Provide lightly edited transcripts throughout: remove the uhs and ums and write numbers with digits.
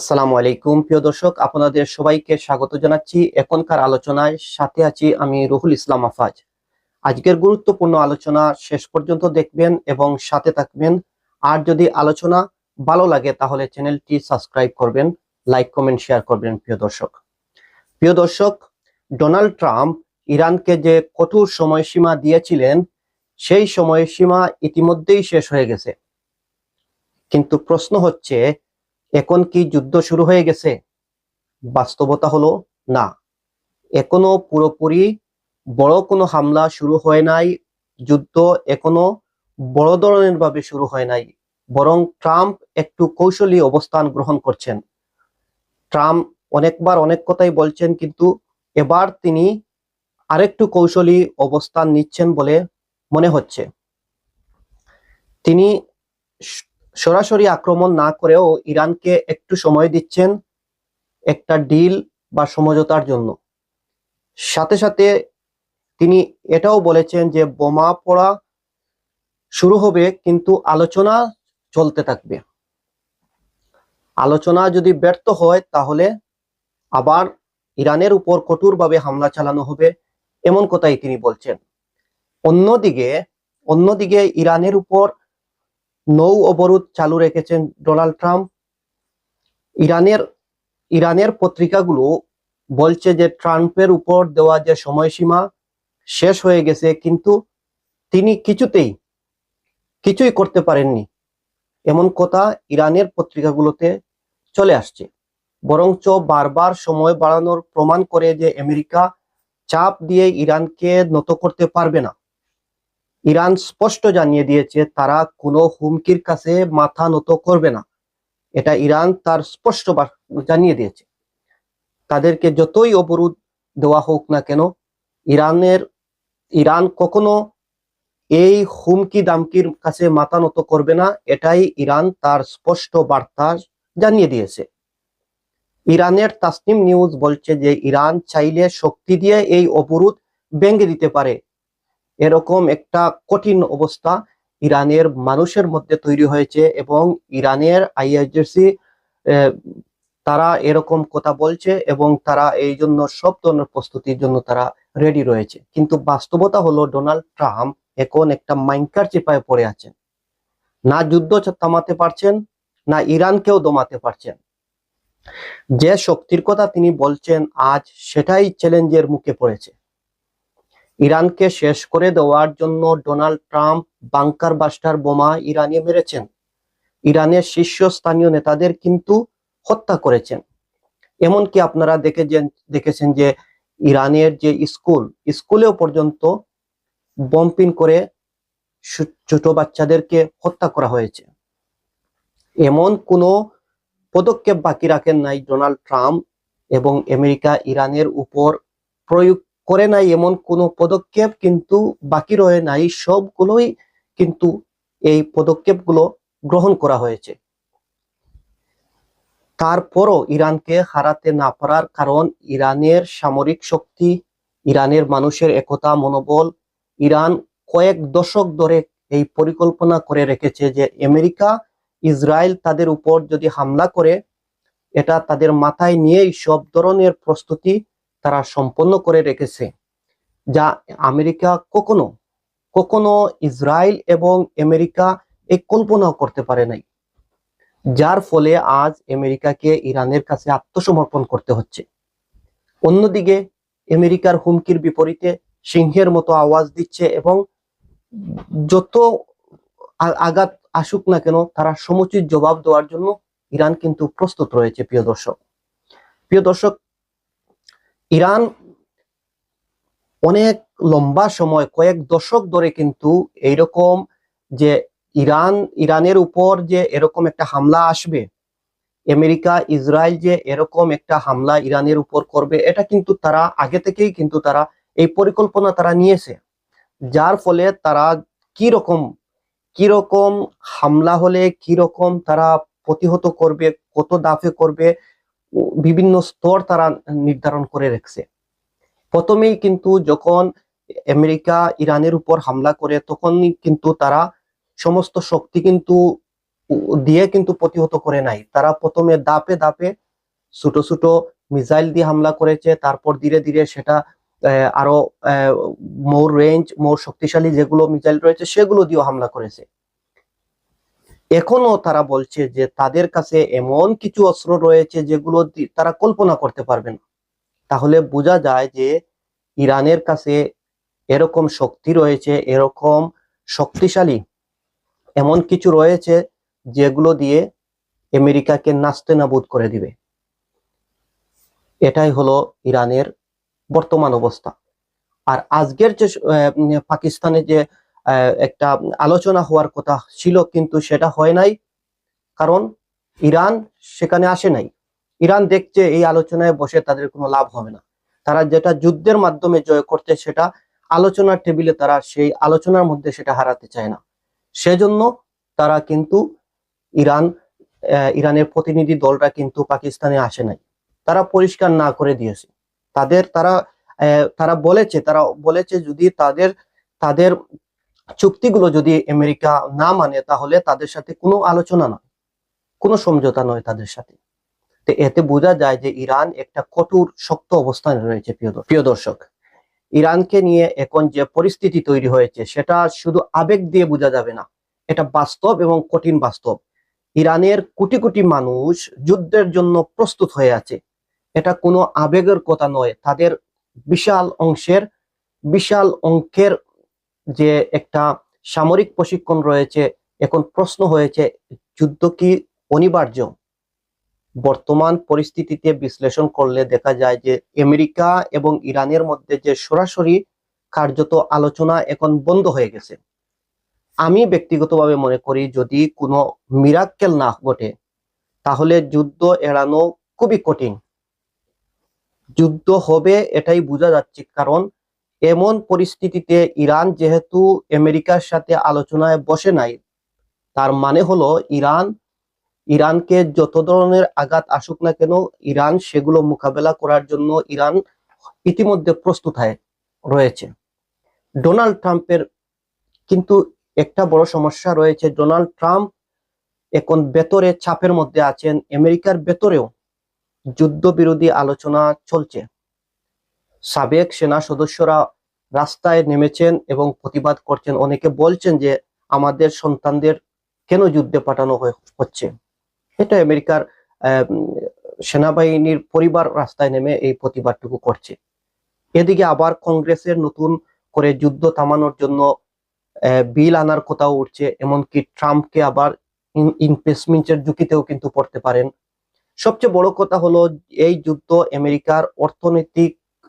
আসসালামু আলাইকুম প্রিয় দর্শক, আপনাদের সবাইকে স্বাগত জানাচ্ছি। এখনকার আলোচনায় সাথে আছি আমি রুহুল ইসলাম আফাজ। আজকের গুরুত্বপূর্ণ আলোচনা শেষ পর্যন্ত দেখবেন এবং সাথে থাকবেন। আর যদি আলোচনা ভালো লাগে তাহলে চ্যানেলটি সাবস্ক্রাইব করবেন, লাইক কমেন্ট শেয়ার করবেন। প্রিয় দর্শক, ডোনাল্ড ট্রাম্প ইরানকে যে কঠোর সময়সীমা দিয়েছিলেন সেই সময়সীমা ইতিমধ্যেই শেষ হয়ে গেছে। কিন্তু প্রশ্ন হচ্ছে, এখন কি যুদ্ধ শুরু হয়ে গেছে? বাস্তবতা হলো না, এখনো পুরোপুরি বড় কোনো হামলা শুরু হয় নাই। যুদ্ধ এখনো বড় ধরনের ভাবে শুরু হয় নাই, বরং ট্রাম্প একটু কৌশলী অবস্থান গ্রহণ করছেন। ট্রাম্প অনেকবার অনেক কথাই বলছেন, কিন্তু এবার তিনি আরেকটু কৌশলী অবস্থান নিচ্ছেন বলে মনে হচ্ছে। তিনি সরাসরি আক্রমণ না করেও ইরানকে একটু সময় দিচ্ছেন একটা ডিল বা সমঝোতার জন্য। সাথে সাথে তিনি এটাও বলেছেন যে বোমা পড়া শুরু হবে, কিন্তু আলোচনা চলতে থাকবে। আলোচনা যদি ব্যর্থ হয় তাহলে আবার ইরানের উপর কঠোরভাবে হামলা চালানো হবে, এমন কথাই তিনি বলছেন। অন্যদিকে ইরানের উপর নৌ অবরোধ চালু রেখেছেন ডোনাল্ড ট্রাম্প। ইরানের পত্রিকাগুলো বলছে যে ট্রাম্পের উপর দেওয়া যে সময়সীমা শেষ হয়ে গেছে, কিন্তু তিনি কিছুই করতে পারেননি, এমন কথা ইরানের পত্রিকাগুলোতে চলে আসছে। বরঞ্চ বারবার সময় বাড়ানোর প্রমাণ করে যে আমেরিকা চাপ দিয়ে ইরানকে নত করতে পারবে না। ইরান স্পষ্ট জানিয়ে দিয়েছে তারা কোনো হুমকির কাছে মাথা নত করবে না। এটা ইরান তার স্পষ্ট জানিয়ে দিয়েছে। তাদেরকে যতই অবরোধ দেওয়া হোক না কেন, ইরান কখনো এই হুমকি দামকির কাছে মাথা নত করবে না। এটাই ইরান তার স্পষ্ট বার্তা জানিয়ে দিয়েছে। ইরানের তাসনিম নিউজ বলছে যে ইরান চাইলে শক্তি দিয়ে এই অবরোধ ভেঙে দিতে পারে। এরকম একটা কঠিন অবস্থা ইরানের মানুষের মধ্যে তৈরি হয়েছে, এবং ইরানের আইআরজিসি তারা এরকম কথা বলছে, এবং তারা এই জন্য সব ধরনের প্রস্তুতির জন্য তারা রেডি রয়েছে। কিন্তু বাস্তবতা হলো ডোনাল্ড ট্রাম্প এখন একটা মাইনকার চেপায় পড়ে আছেন। না যুদ্ধ থামাতে পারছেন, না ইরানকেও দমাতে পারছেন। যে শক্তির কথা তিনি বলছেন আজ, সেটাই চ্যালেঞ্জের মুখে পড়েছে। ইরানকে শেষ করে দেওয়ার জন্য ডোনাল্ড ট্রাম্প বাংকার বাস্টার বোমা ইরানে মেরেছেন। ইরানের শীর্ষস্থানীয় নেতাদের কিন্তু হত্যা করেছেন। এমনকি আপনারা দেখেছেন যে ইরানের যে স্কুলেও পর্যন্ত বম্পিং করে ছোট বাচ্চাদেরকে হত্যা করা হয়েছে। এমন কোনো পদক্ষেপ বাকি রাখেন নাই ডোনাল্ড ট্রাম্প, এবং আমেরিকা ইরানের উপর প্রয়োগ করে নাই এমন কোনো পদক্ষেপ কিন্তু বাকি রয়ে নাই। সবগুলোই কিন্তু এই পদক্ষেপগুলো গ্রহণ করা হয়েছে। তারপরও ইরানকে হারাতে না পারার কারণ ইরানের সামরিক শক্তি, ইরানের মানুষের একতা মনোবল। ইরান কয়েক দশক ধরে এই পরিকল্পনা করে রেখেছে যে আমেরিকা ইসরায়েল তাদের উপর যদি হামলা করে, এটা তাদের মাথায় নিয়েই সব ধরনের প্রস্তুতি তারা সম্পন্ন করে রেখেছে, যা আমেরিকা কখনো ইসরায়েল এবং আমেরিকা এই কল্পনাও করতে পারে নাই। যার ফলে আজ আমেরিকাকে ইরানের কাছে আত্মসমর্পণ করতে হচ্ছে। অন্যদিকে আমেরিকার হুমকির বিপরীতে সিংহের মতো আওয়াজ দিচ্ছে, এবং যত আঘাত আসুক না কেন তারা সমুচিত জবাব দেওয়ার জন্য ইরান কিন্তু প্রস্তুত রয়েছে। প্রিয় দর্শক, ইরান অনেক লম্বা সময়, কয়েক দশক ধরে কিন্তু এইরকম যে ইরানের উপর যে এরকম একটা হামলা আসবে, আমেরিকা ইসরায়েল যে এরকম একটা হামলা ইরানের উপর করবে, এটা কিন্তু তারা আগে থেকেই কিন্তু তারা এই পরিকল্পনা তারা নিয়েছে। যার ফলে তারা কিরকম হামলা হলে কিরকম তারা প্রতিহত করবে, কত দাফে করবে, বিভিন্ন স্তর তারা নির্ধারণ করে রেখেছে। প্রথমেই কিন্তু যখন আমেরিকা ইরানের উপর হামলা করে, তখনই কিন্তু তারা সমস্ত শক্তি কিন্তু দিয়ে কিন্তু প্রতিহত করে নাই। তারা প্রথমে ধাপে ধাপে ছোট ছোট মিসাইল দিয়ে হামলা করেছে, তারপর ধীরে ধীরে সেটা আরো মোর রেঞ্জ, মোর শক্তিশালী যেগুলো মিসাইল রয়েছে সেগুলো দিয়েও হামলা করেছে। এখনো তারা বলছে যে তাদের কাছে এমন কিছু অস্ত্র রয়েছে যেগুলো তারা কল্পনা করতে পারবে না। তাহলে বোঝা যায় যে ইরানের কাছে এরকম শক্তি রয়েছে, এরকম শক্তিশালী এমন কিছু রয়েছে যেগুলো দিয়ে আমেরিকাকে নাস্তেনাবুদ করে দিবে। এটাই হলো ইরানের বর্তমান অবস্থা। আর আজকের যে পাকিস্তানে যে একটা আলোচনা হওয়ার কথা ছিল, কিন্তু সেটা হয় নাই, কারণ ইরান সেখানে আসে নাই। ইরান দেখছে এই আলোচনায় বসে তাদের কোনো লাভ হবে না। তারা যেটা যুদ্ধের মাধ্যমে জয় করতে, সেটা আলোচনার টেবিলে তারা সেই আলোচনার মধ্যে সেটা হারাতে চায় না। সেজন্য তারা কিন্তু ইরানের প্রতিনিধি দলরা কিন্তু পাকিস্তানে আসে নাই। তারা পরিষ্কার না করে দিয়েছে। তারা বলেছে যদি তাদের চুক্তিগুলো যদি আমেরিকা না মানে, তাহলে তাদের সাথে কোনো আলোচনা নয়, কোনো সমঝোতা নয় তাদের সাথে। তো এতে বোঝা যায় যে ইরান একটা কঠোর শক্ত অবস্থানে রয়েছে। প্রিয় দর্শক, ইরানকে নিয়ে এখন যে পরিস্থিতি তৈরি হয়েছে সেটা শুধু আবেগ দিয়ে বোঝা যাবে না, এটা বাস্তব এবং কঠিন বাস্তব। ইরানের কোটি কোটি মানুষ যুদ্ধের জন্য প্রস্তুত হয়ে আছে। এটা কোনো আবেগের কথা নয়। তাদের বিশাল অঙ্কের যে একটা সামরিক প্রশিক্ষণ রয়েছে। এখন প্রশ্ন হয়েছে, যুদ্ধ কি অনিবার্য? বর্তমান পরিস্থিতিতে বিশ্লেষণ করলে দেখা যায় যে আমেরিকা এবং ইরানের মধ্যে যে সরাসরি কার্যত আলোচনা এখন বন্ধ হয়ে গেছে। আমি ব্যক্তিগতভাবে মনে করি, যদি কোনো মিরাক্কেল না ঘটে, তাহলে যুদ্ধ এড়ানো খুবই কঠিন। যুদ্ধ হবে এটাই বোঝা যাচ্ছে, কারণ এমন পরিস্থিতিতে ইরান যেহেতু আমেরিকার সাথে আলোচনায় বসে নাই, তার মানে হলো ইরানকে যত ধরনের আঘাত আসুক না কেন, ইরান সেগুলো মোকাবেলা করার জন্য ইরান ইতিমধ্যে প্রস্তুত রয়েছে। ডোনাল্ড ট্রাম্পের কিন্তু একটা বড় সমস্যা রয়েছে। ডোনাল্ড ট্রাম্প এখন ভেতরে চাপের মধ্যে আছেন। আমেরিকার ভেতরেও যুদ্ধবিরোধী আলোচনা চলছে। সাবেক সেনা সদস্যরা রাস্তায় নেমেছেন এবং প্রতিবাদ করছেন। অনেকে বলছেন যে আমাদের সন্তানদের কেন যুদ্ধে পাঠানো হচ্ছে। এটা আমেরিকার সেনাবাহিনীর পরিবার রাস্তায় নেমে এই প্রতিবাদটুকু করছে। এদিকে আবার কংগ্রেসের নতুন করে যুদ্ধ থামানোর জন্য বিল আনার কথাও উঠছে। এমনকি ট্রাম্পকে আবার ইমপিচমেন্টের ঝুঁকিতেও কিন্তু পড়তে পারেন। সবচেয়ে বড় কথা হলো, এই যুদ্ধ আমেরিকার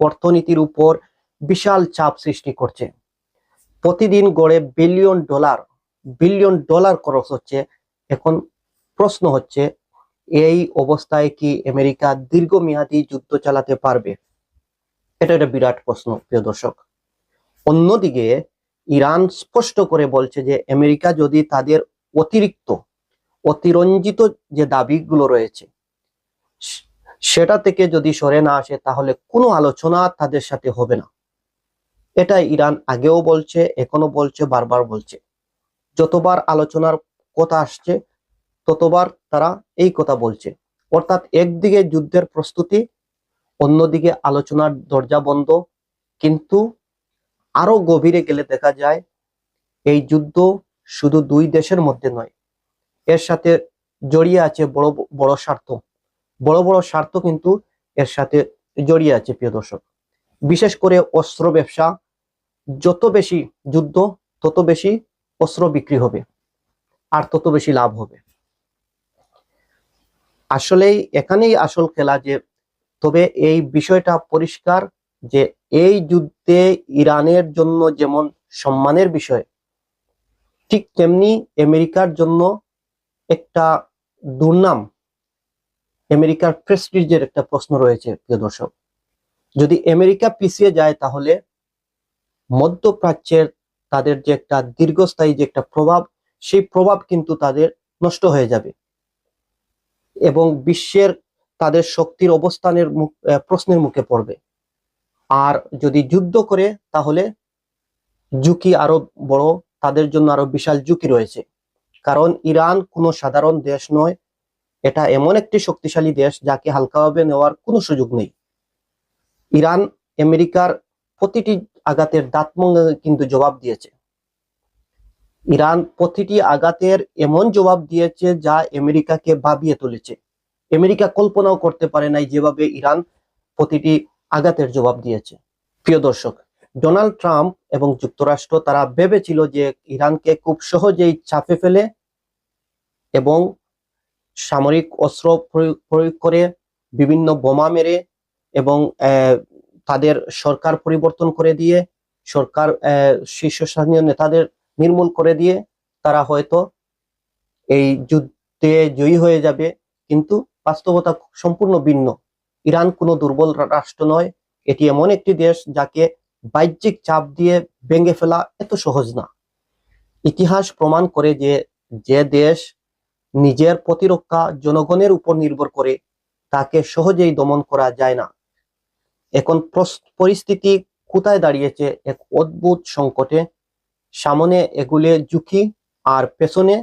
অর্থনীতির উপর বিশাল চাপ সৃষ্টি করছে। প্রতিদিন গড়ে বিলিয়ন ডলার খরচ হচ্ছে। এখন প্রশ্ন হচ্ছে, এই অবস্থায় কি আমেরিকা দীর্ঘমেয়াদী যুদ্ধ চালাতে পারবে? এটা একটা বিরাট প্রশ্ন, প্রিয় দর্শক। অন্যদিকে ইরান স্পষ্ট করে বলছে যে আমেরিকা যদি তাদের অতিরঞ্জিত যে দাবিগুলো রয়েছে সেটা থেকে যদি সরে না আসে, তাহলে কোনো আলোচনা তাদের সাথে হবে না। এটা ইরান আগেও বলছে, এখনো বলছে, বারবার বলছে। যতবার আলোচনার কথা আসছে ততবার তারা এই কথা বলছে। অর্থাৎ একদিকে যুদ্ধের প্রস্তুতি, অন্যদিকে আলোচনার দরজা বন্ধ। কিন্তু আরো গভীরে গেলে দেখা যায় এই যুদ্ধ শুধু দুই দেশের মধ্যে নয়, এর সাথে জড়িয়ে আছে বড় স্বার্থ কিন্তু এর সাথে জড়িয়ে আছে। প্রিয় দর্শক, বিশেষ করে অস্ত্র ব্যবসা। যত বেশি যুদ্ধ, তত বেশি অস্ত্র বিক্রি হবে আর তত বেশি লাভ হবে। আসলেই এখানেই আসল খেলা। যে তবে এই বিষয়টা পরিষ্কার যে এই যুদ্ধে ইরানের জন্য যেমন সম্মানের বিষয়, ঠিক তেমনি আমেরিকার জন্য একটা দুর্নাম, আমেরিকার প্রেস্টিজের একটা প্রশ্ন রয়েছে। প্রিয় দর্শক, যদি আমেরিকা পিছিয়ে যায়, তাহলে মধ্যপ্রাচ্যের তাদের যে একটা দীর্ঘস্থায়ী যে একটা প্রভাব, সেই প্রভাব কিন্তু তাদের নষ্ট হয়ে যাবে এবং বিশ্বের তাদের শক্তির অবস্থানের প্রশ্নের মুখে পড়বে। আর যদি যুদ্ধ করে, তাহলে ঝুঁকি আরো বড়, তাদের জন্য আরো বিশাল ঝুঁকি রয়েছে। কারণ ইরান কোনো সাধারণ দেশ নয়, এটা এমন একটি শক্তিশালী দেশ যাকে হালকাভাবে নেওয়ার কোনো সুযোগ নেই। ইরান আমেরিকার প্রতিটি আঘাতের দাঁতমঙ্গে কিন্তু জবাব দিয়েছে। ইরান প্রতিটি আঘাতের এমন জবাব দিয়েছে যা আমেরিকাকে ভাবিয়ে তুলেছে। আমেরিকা কল্পনাও করতে পারে নাই যেভাবে ইরান প্রতিটি আঘাতের জবাব দিয়েছে। প্রিয় দর্শক, ডোনাল্ড ট্রাম্প এবং যুক্তরাষ্ট্র তারা ভেবেছিল যে ইরানকে খুব সহজেই চাপে ফেলে এবং সামরিক অস্ত্র প্রয়োগ করে বিভিন্ন বোমা মেরে এবং তাদের সরকার পরিবর্তন করে দিয়ে সরকার শীর্ষস্থানীয় নেতাদের নির্মূল করে দিয়ে তারা হয়তো এই যুদ্ধে জয়ী হয়ে যাবে, কিন্তু বাস্তবতা সম্পূর্ণ ভিন্ন। ইরান কোনো দুর্বল রাষ্ট্র নয়, এটি এমন একটি দেশ যাকে বাহ্যিক চাপ দিয়ে ভেঙে ফেলা এত সহজ না। ইতিহাস প্রমাণ করে যে যে দেশ নিজের প্রতিরক্ষা জনগণের উপর নির্ভর করে তাকে সহজেই দমন করা যায় না। এখন পরিস্থিতি কোথায় দাঁড়িয়েছে? এক অদ্ভুত সংকটে। সামনে এগুলে ঝুঁকি আর পেছনে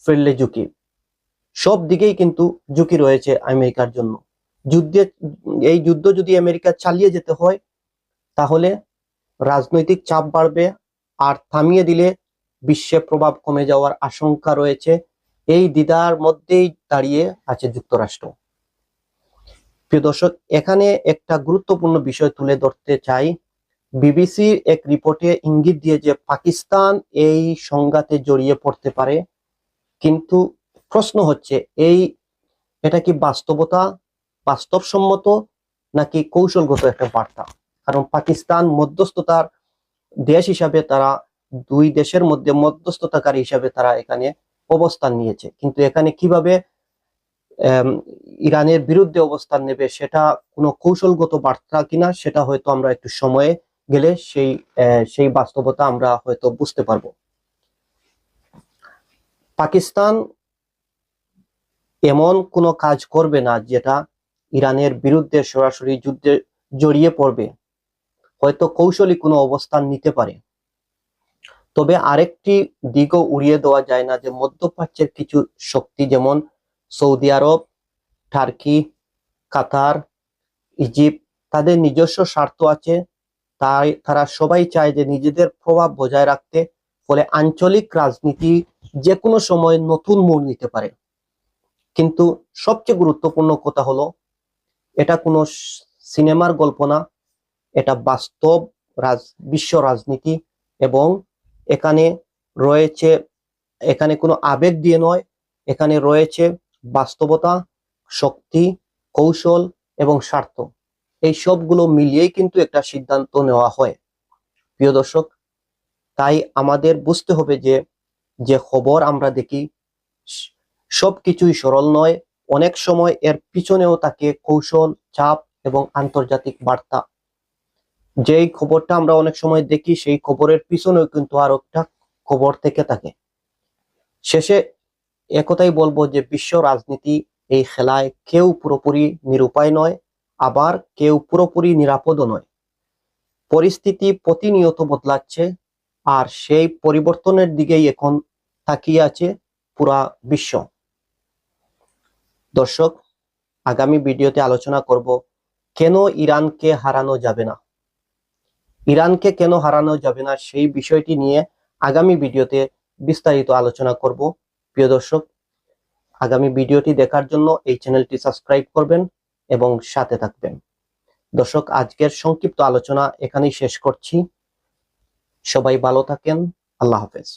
ফেললে ঝুঁকি, সব দিকেই কিন্তু ঝুঁকি রয়েছে আমেরিকার জন্য। এই যুদ্ধ যদি আমেরিকা চালিয়ে যেতে হয় তাহলে রাজনৈতিক চাপ বাড়বে, আর থামিয়ে দিলে বিশ্বে প্রভাব কমে যাওয়ার আশঙ্কা রয়েছে। এই দ্বিধার মধ্যেই দাঁড়িয়ে আছে যুক্তরাষ্ট্র। প্রিয় দর্শক, এখানে একটা গুরুত্বপূর্ণ বিষয় তুলে ধরতে চাই। বিবিসির এক রিপোর্টে ইঙ্গিত দিয়ে যে পাকিস্তান এই সংঘাতে জড়িয়ে পড়তে পারে, কিন্তু প্রশ্ন হচ্ছে এটা কি বাস্তবসম্মত নাকি কৌশলগত একটা বার্তা? কারণ পাকিস্তান মধ্যস্থতার দেশ হিসাবে তারা দুই দেশের মধ্যে মধ্যস্থতাকারী হিসাবে তারা এখানে অবস্থান নিয়েছে, কিন্তু এখানে কিভাবে ইরানের বিরুদ্ধে অবস্থান নেবে সেটা কোনো কৌশলগত বার্তা কিনা সেটা হয়তো আমরা একটু সময়ে গেলে সেই বাস্তবতা আমরা হয়তো বুঝতে পারবো। পাকিস্তান এমন কোনো কাজ করবে না যেটা ইরানের বিরুদ্ধে সরাসরি যুদ্ধে জড়িয়ে পড়বে, হয়তো কৌশলী কোনো অবস্থান নিতে পারে। তবে আরেকটি দিকও উড়িয়ে দেওয়া যায় না যে মধ্যপ্রাচ্যের কিছু শক্তি যেমন সৌদি আরব, টার্কি, কাতার, ইজিপ্ট, তাদের নিজস্ব স্বার্থ আছে। তাই তারা সবাই চায় যে নিজেদের প্রভাব বজায় রাখতে, ফলে আঞ্চলিক রাজনীতি যে কোনো সময় নতুন মোড় নিতে পারে। কিন্তু সবচেয়ে গুরুত্বপূর্ণ কথা হলো, এটা কোনো সিনেমার গল্প না, এটা বাস্তব বিশ্ব রাজনীতি, এবং এখানে কোনো আবেগ দিয়ে নয়, এখানে রয়েছে বাস্তবতা, শক্তি, কৌশল এবং স্বার্থ। এই সবগুলো মিলিয়েই কিন্তু একটা সিদ্ধান্ত নেওয়া হয়। প্রিয় দর্শক, তাই আমাদের বুঝতে হবে যে খবর আমরা দেখি সবকিছুই সরল নয়, অনেক সময় এর পিছনেও থাকে কৌশল, চাপ এবং আন্তর্জাতিক বার্তা। যেই খবরটা আমরা অনেক সময় দেখি সেই খবরের পিছনেও কিন্তু আরো একটা খবর থেকে থাকে। শেষে একথাই বলবো যে বিশ্ব রাজনীতি এই খেলায় কেউ পুরোপুরি নিরুপায় নয়, আবার কেউ পুরোপুরি নিরাপদও নয়। পরিস্থিতি প্রতিনিয়ত বদলাচ্ছে, আর সেই পরিবর্তনের দিকেই এখন তাকিয়ে আছে পুরা বিশ্ব। দর্শক, আগামী ভিডিওতে আলোচনা করব কেন ইরানকে হারানো যাবে না। ইরানকে কেন হারানো যাবে না সেই বিষয়টি নিয়ে আগামী ভিডিওতে বিস্তারিত আলোচনা করব। প্রিয় দর্শক, আগামী ভিডিওটি দেখার জন্য এই চ্যানেলটি সাবস্ক্রাইব করবেন এবং সাথে থাকবেন। দর্শক, আজকের সংক্ষিপ্ত আলোচনা এখানেই শেষ করছি। সবাই ভালো থাকেন। আল্লাহ হাফেজ।